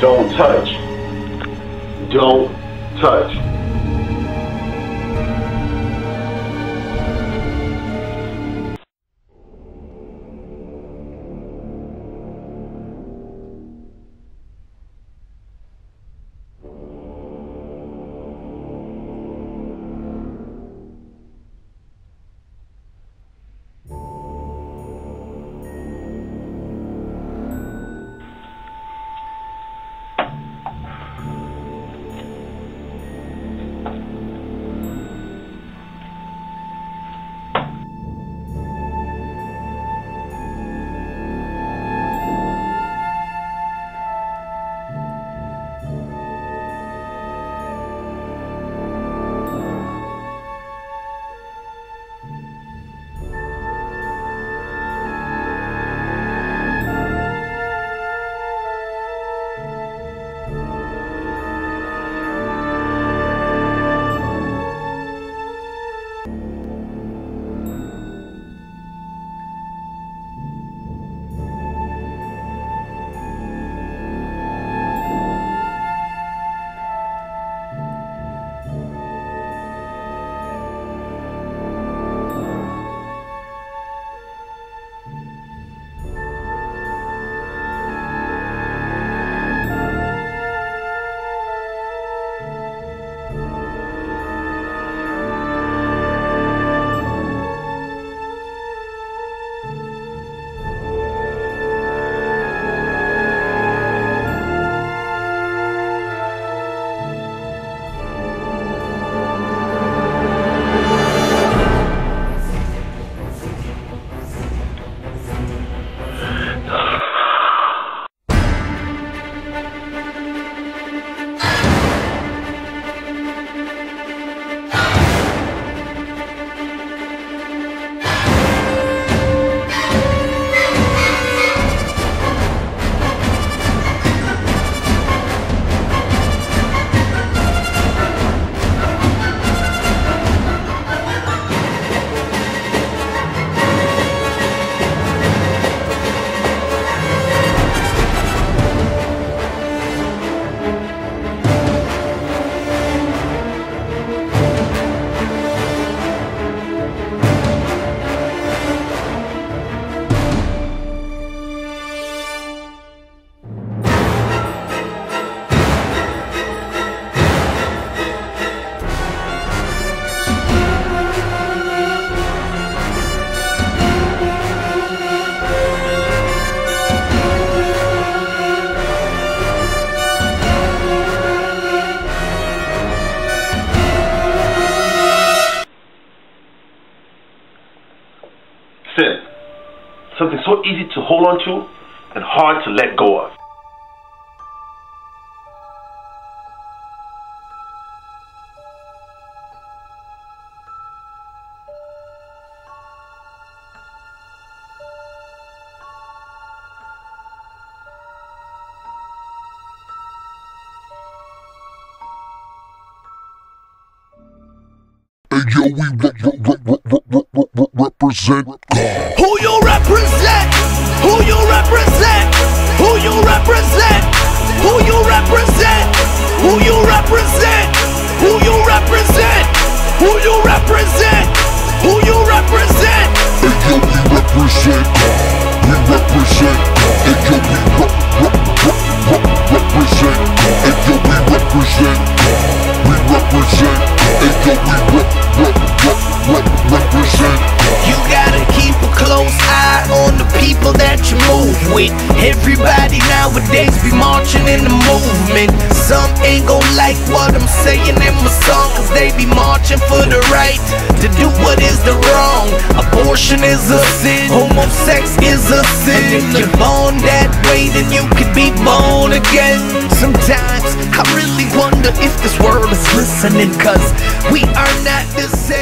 Don't touch. Don't touch. Sin. Something so easy to hold on to and hard to let go of. Hey yo, we represent God. Who you represent? Who you represent? Who you represent? Who you represent? Who you represent? Who you represent? Who you represent? Who you represent? Hey yo, we represent God. We represent God. Hey yo, we represent God. Hey yo, we represent God. We represent God. Hey yo, we represent God. You gotta keep a close eye on the people that you move with. Everybody nowadays be marching in the movement. Some ain't gon' like what I'm saying in my song, cause they be marching for the right to do what is the wrong. Abortion is a sin, homosex is a sin. If you're born that way, then you could be born again. Sometimes I really wonder if this world is listening, cause we are not the same.